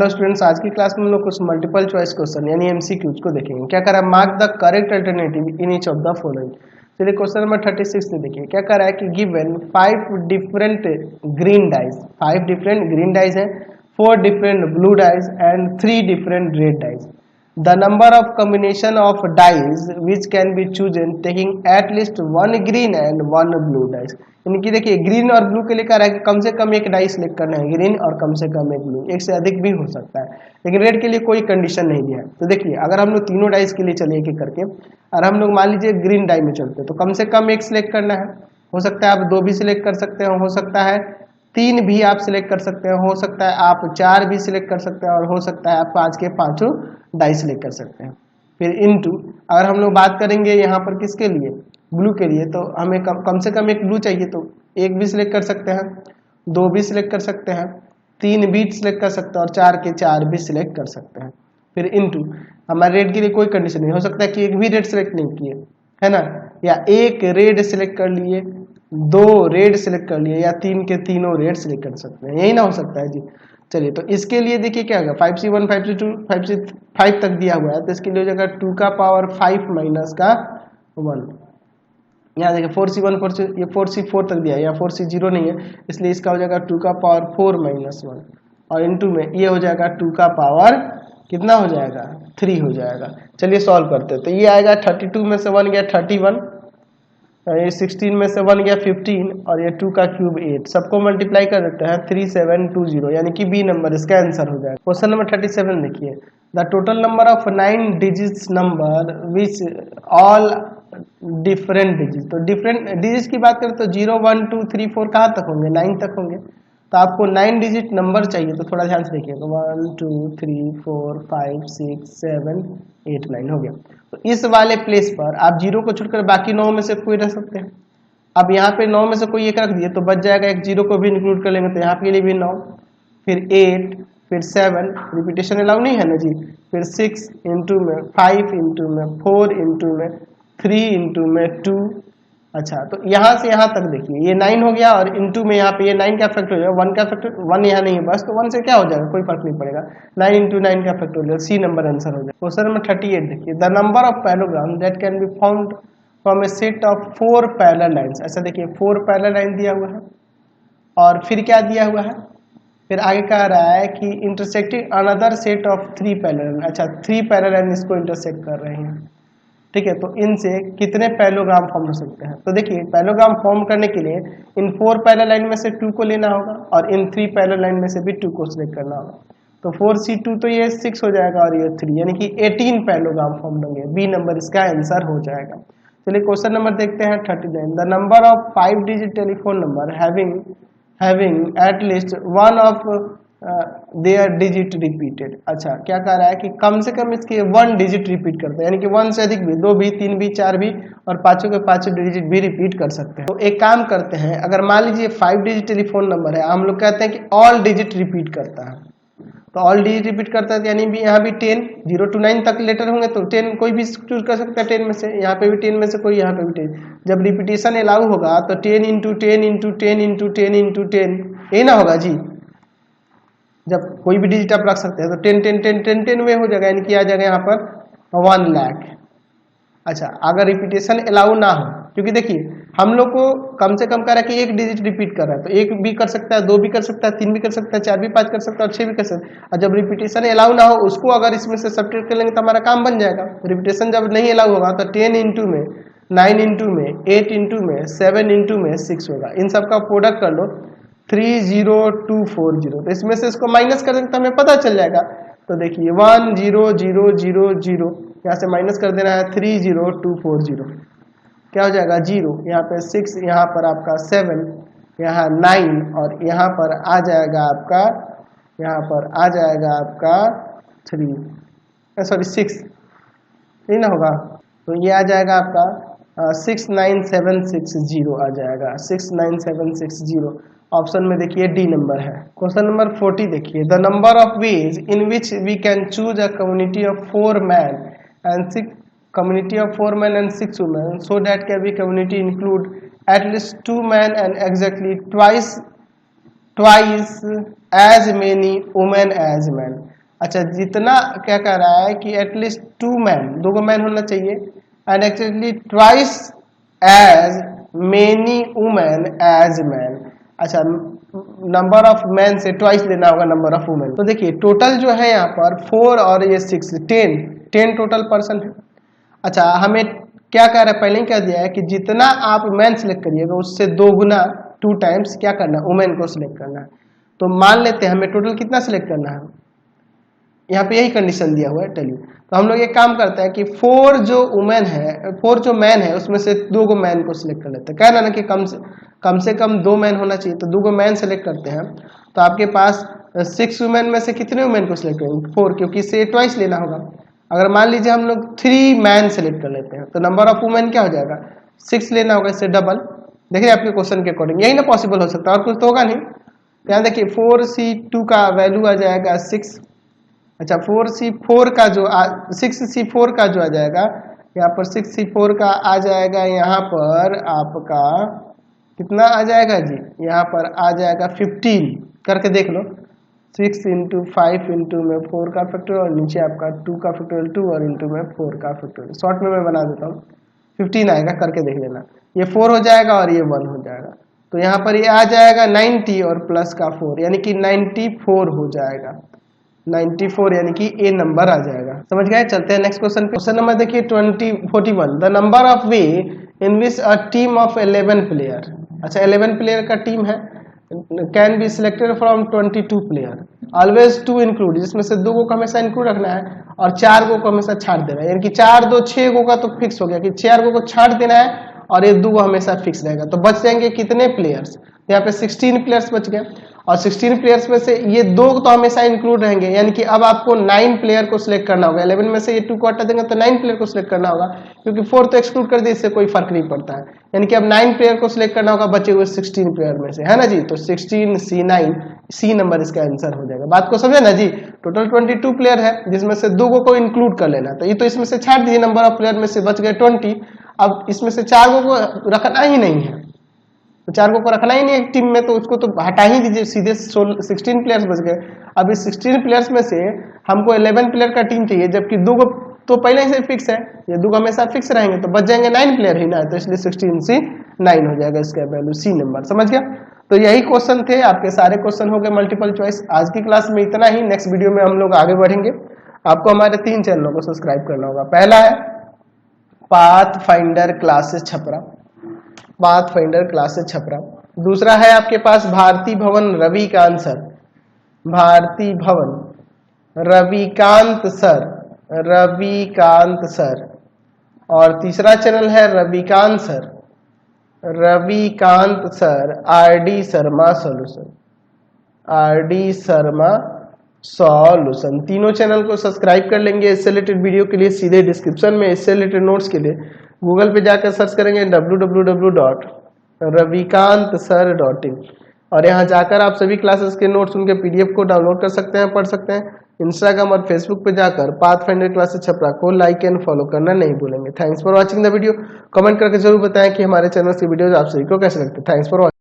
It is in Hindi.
हेलो स्टूडेंट्स, आज की क्लास में हम लोग कुछ मल्टीपल चॉइस क्वेश्चन यानी एमसीक्यूज को देखेंगे। क्या कर रहा है, mark the correct alternative in each of the following. चलिए क्वेश्चन नंबर 36 में देखिए क्या कर रहा है कि given 5 different green dies, 5 different green dies है, 4 different blue dies and 3 different red dies. The number of combination of dice which can be chosen taking at least one green and one blue dice। यानी कि देखिए ग्रीन और ब्लू के लिए कह रहा है कि कम से कम एक डाइस सिलेक्ट करना है ग्रीन और कम से कम एक ब्लू, एक से अधिक भी हो सकता है, लेकिन रेड के लिए कोई कंडीशन नहीं दिया है। तो देखिए अगर हम लोग तीनों डाइस के लिए चले एक एक करके और हम लोग मान लीजिए ग्रीन डाई में चलते हैं तो कम से कम एक सिलेक्ट करना है। हो सकता है आप 2 भी सिलेक्ट कर सकते हो सकता है 3 भी आप सिलेक्ट कर सकते हो सकता है आप 4 भी सिलेक्ट कर सकते हैं और हो सकता है आप 5 के 5 डाई सिलेक्ट कर सकते हैं। फिर इनटू अगर हम लोग बात करेंगे यहाँ पर किसके लिए, ब्लू के लिए, तो हमें कम से कम एक ब्लू चाहिए तो एक भी सिलेक्ट कर सकते हैं, 2 भी सिलेक्ट कर सकते हैं, 3 भी सिलेक्ट कर सकते हैं और 4 के 4 भी सिलेक्ट कर सकते हैं। फिर इनटू हमारे रेड के लिए कोई कंडीशन नहीं, हो सकता है कि एक भी रेड सिलेक्ट नहीं किए है ना, या एक रेड सिलेक्ट कर लिए, 2 रेड सिलेक्ट कर लिए या 3 के तीनों रेड सिलेक्ट कर सकते हैं, यही ना हो सकता है जी। चलिए तो इसके लिए देखिए क्या होगा, 5C1 5C2 5C5 तक दिया हुआ है तो इसके लिए हो जाएगा 2 का पावर 5 माइनस का 1। यहाँ देखिए 4C1 4C ये 4C4 तक दिया है, यहाँ 4C0 नहीं है इसलिए इसका हो जाएगा 2 का पावर 4 माइनस 1 और इनटू में ये हो जाएगा 2 का पावर कितना हो जाएगा 3 हो जाएगा। चलिए सॉल्व करते हैं तो ये आएगा 32 में से 1 गया 31, ये 16 में से 1 गया 15 और ये 2 का क्यूब 8, सबको मल्टीप्लाई कर देते हैं 3720 यानी कि बी नंबर इसका आंसर हो जाएगा। क्वेश्चन नंबर 37 देखिए, the total number of 9 digits number which all different digit. तो डिफरेंट डिजिट की बात करें तो 0 1 2 3 4 कहाँ तक होंगे, 9 तक होंगे। तो आपको 9 डिजिट नंबर चाहिए तो थोड़ा ध्यान से देखिएगा, 1 2 3 4 5 6 7 8 9 हो गया। तो इस वाले प्लेस पर आप 0 को छोड़कर बाकी 9 में से कोई रख सकते हैं। अब यहाँ पे 9 में से कोई एक रख दिए तो बच जाएगा, एक 0 को भी इंक्लूड कर लेंगे तो यहाँ के लिए भी 9, फिर 8, फिर 7, रिपीटेशन अलाउ नहीं है ना जी, फिर 6 इंटू में 5 इंटू में 4 इंटू में 3 इंटू में 2। अच्छा तो यहाँ से यहाँ तक देखिए ये 9 हो गया और इंटू में यहाँ पे ये 9 का फैक्टर हो जाएगा, 1 का फैक्टर 1 यहाँ नहीं है बस, तो 1 से क्या हो जाएगा कोई फर्क नहीं पड़ेगा, 9 इंटू 9 का फैक्टर हो जाएगा, सी नंबर आंसर हो जाएगा। क्वेश्चन नंबर 38 देखिए, the number of parallelogram that can be found from A set of 4 parallel lines. ऐसा देखिए 4 पैरेलल लाइन दिया हुआ है और फिर क्या दिया हुआ है, फिर आगे कह रहा है कि intersecting another set of 3 parallel. अच्छा 3 पैरेलल लाइन इसको इंटरसेक्ट कर रहे हैं, ठीक है, तो इनसे कितने पैरेललोग्राम फॉर्म हो सकते हैं। तो देखिए पैरेललोग्राम फॉर्म करने के लिए इन 4 पैरेलल लाइन में से 2 को लेना होगा और इन 3 पैरेलल लाइन में से भी 2 को सिलेक्ट करना होगा। तो 4C2 तो ये 6 हो जाएगा और ये 3 यानी कि 18 पैरेललोग्राम फॉर्म होंगे, बी नंबर इसका आंसर हो जाएगा। चलिए क्वेश्चन नंबर देखते हैं 39, the number of 5 digit telephone number having at least one of their digit repeated. अच्छा क्या कह रहा है कि कम से कम इसके 1 डिजिट रिपीट करते हैं, यानी कि 1 से अधिक भी, 2 भी 3 भी 4 भी और 5 के 5 डिजिट भी रिपीट कर सकते हैं। तो एक काम करते हैं, अगर मान लीजिए 5 डिजिट टेलीफोन नंबर है, हम लोग कहते हैं कि ऑल डिजिट रिपीट करता है, तो ऑल डिजिट रिपीट करता है यानी भी यहाँ भी 10 0 to 9 तक लेटर होंगे तो 10 कोई भी चूज कर सकता है 10 में से, यहाँ पे भी 10 में से कोई, यहाँ पे भी 10। जब रिपीटेशन अलाउ होगा तो 10 इंटू 10 इंटू 10 इंटू 10 इंटू 10 यही ना होगा जी। जब कोई भी डिजिट आप रख सकते हैं तो 10 10 10 10 10 वे हो जाएगा, यानी कि आ जाएगा यहाँ पर 1 लाख। अच्छा अगर रिपीटेशन अलाउ ना हो, क्योंकि देखिए हम लोग को कम से कम कह रहा है कि एक डिजिट रिपीट कर रहा है, तो 1 भी कर सकता है, 2 भी कर सकता है, 3 भी कर सकता है, 4 भी 5 कर सकता है और 6 भी कर सकता है। और जब रिपीटेशन अलाउ ना हो उसको अगर इसमें से सब्ट्रैक्ट कर लेंगे तो हमारा काम बन जाएगा। रिपीटेशन जब नहीं अलाउ होगा तो 10 इंटू में 9 इंटू में 8 इंटू में 7 इंटू में 6 होगा, इन सब का प्रोडक्ट कर लो 30240, तो इसमें से इसको माइनस कर देंगे तो हमें पता चल जाएगा। तो देखिए 10000 यहाँ से माइनस कर देना है 30240, क्या हो जाएगा 0, यहाँ पे 6, यहाँ पर आपका 7, यहाँ 9 और यहाँ पर आ जाएगा आपका, यहाँ पर आ जाएगा आपका 6 नहीं ना होगा, तो ये आ जाएगा आपका 69760 आ जाएगा, 69760। ऑप्शन में देखिए डी नंबर है। क्वेश्चन नंबर 40 देखिए, the number of ways in which we can choose a community of 4 man and 6 community of 4 men and 6 women, so that can be community include at least 2 men and exactly twice twice as many women as man. अच्छा, जितना क्या कह रहा है कि एटलीस्ट 2 मैन, 2 मैन होना चाहिए, and actually twice as many women as man. अच्छा, नंबर ऑफ मैन से ट्वाइस लेना होगा नंबर ऑफ वुमेन। तो देखिए टोटल जो है यहाँ पर 4 और ये 6, 10 टोटल पर्सन है। अच्छा, हमें क्या कह रहा है, पहले ही कह दिया है कि जितना आप मैन सेलेक्ट करिएगा उससे 2 गुना 2 टाइम्स क्या करना है, वुमेन को सिलेक्ट करना है। तो मान लेते हैं हमें टोटल कितना सिलेक्ट करना है, यहाँ पे यही कंडीशन दिया हुआ है। टेली तो हम लोग एक काम करते हैं कि 4 जो वुमेन है, 4 जो मैन है उसमें से 2 गो मैन को सिलेक्ट कर लेते हैं। कहना ना कि कम से कम 2 मैन होना चाहिए, तो 2 गो मैन सेलेक्ट करते हैं। तो आपके पास 6 वुमेन में से कितने वुमेन को सिलेक्ट करेंगे, 4, क्योंकि इसे ट्वाइस लेना होगा। अगर मान लीजिए हम लोग 3 मैन सेलेक्ट कर लेते हैं तो नंबर ऑफ वुमेन क्या हो जाएगा, 6 लेना होगा, इससे डबल। देखिए आपके क्वेश्चन के अकॉर्डिंग यही ना पॉसिबल हो सकता है, और कुछ तो होगा नहीं। यहाँ देखिए 4C2 का वैल्यू आ जाएगा 6। अच्छा, 4C4 का जो 6C4 का जो आ जाएगा यहाँ पर, 6C4 का आ जाएगा यहाँ पर आपका कितना आ जाएगा जी, यहाँ पर आ जाएगा 15। करके देख लो, 6 इंटू 5 इंटू में 4 का फैक्टोरियल और नीचे आपका 2 का फैक्टोरियल 2 और इंटू में 4 का फैक्टोरियल। शॉर्ट में मैं बना देता हूँ, 15 आएगा, करके देख लेना। ये 4 हो जाएगा और ये 1 हो जाएगा, तो यहाँ पर ये आ जाएगा 90 और प्लस का 4, यानी कि 94 हो जाएगा। 94 यानी कि ए नंबर आ जाएगा। समझ गए? चलते हैं नेक्स्ट क्वेश्चन पे। क्वेश्चन नंबर देखिए 41। The number of way in which a team of 11 player. अच्छा, 11 प्लेयर का टीम है, can be selected from 22 player, always 2 include, जिसमें से 2 को हमेशा इंक्लूड रखना है और 4 को हमेशा छाड़ देना है। यानी कि 4 2 6 का तो फिक्स हो गया कि 4 को छाड़ देना है और ये 2 हमेशा फिक्स रहेगा। तो बच जाएंगे कितने प्लेयर्स, यहाँ पे 16 प्लेयर्स बच गए, और 16 प्लेयर्स में से ये 2 तो हमेशा इंक्लूड रहेंगे। यानी कि अब आपको 9 प्लेयर को सिलेक्ट करना होगा। 11 में से ये 2 को हटा देंगे तो 9 प्लेयर को सिलेक्ट करना होगा, क्योंकि 4 तो एक्सक्लूड कर दिए, इससे कोई फर्क नहीं पड़ता है। यानी कि अब 9 प्लेयर को सिलेक्ट करना होगा बचे हुए 16 प्लेयर में से, है ना जी। तो 16C9 सी नंबर इसका आंसर हो जाएगा। बात को समझे ना जी। टोटल 22 प्लेयर है, जिसमें से 2 को इंक्लूड कर लेना, तो ये तो इसमें से छाड़ दीजिए, नंबर ऑफ प्लेयर में से बच गए 20। अब इसमें से 4 को रखना ही नहीं है, तो 4 को रखना ही नहीं है टीम में, तो उसको तो हटा ही दीजिए, सीधे 16 प्लेयर्स बच गए। अब इस 16 प्लेयर्स में से हमको 11 प्लेयर का टीम चाहिए, जबकि 2 को तो पहले से फिक्स है, ये 2 हमेशा फिक्स रहेंगे, तो बच जाएंगे 9 प्लेयर ही ना, तो इसलिए 16C9 हो जाएगा इसका वैल्यू, सी नंबर। समझ गया? तो यही क्वेश्चन थे, आपके सारे क्वेश्चन हो गए मल्टीपल चॉइस। आज की क्लास में इतना ही, नेक्स्ट वीडियो में हम लोग आगे बढ़ेंगे। आपको हमारे 3 चैनलों को सब्सक्राइब करना होगा। पहला है path finder classes Chhapra, path finder classes Chhapra. दूसरा है आपके पास भारती भवन रविकांत सर, भारती भवन रविकांत सर, रविकांत सर। और तीसरा चैनल है Ravikant sir, Ravikant sir RD Sharma solution, RD Sharma solution. तीनों चैनल को सब्सक्राइब कर लेंगे। इससे रिलेटेड वीडियो के लिए सीधे डिस्क्रिप्शन में, इससे रिलेटेड नोट्स के लिए गूगल पे जाकर सर्च करेंगे www.ravikantsir.in, और यहाँ जाकर आप सभी क्लासेस के नोट्स, उनके पीडीएफ को डाउनलोड कर सकते हैं, पढ़ सकते हैं। इंस्टाग्राम और फेसबुक पे जाकर पाथ फाइंडर क्लासेस छपरा को लाइक एंड फॉलो करना नहीं भूलेंगे। Thanks for watching the video. Comment करके जरूर बताएं कि हमारे चैनल की वीडियोज आप सभी को कैसे लगते हैं। Thanks for watching.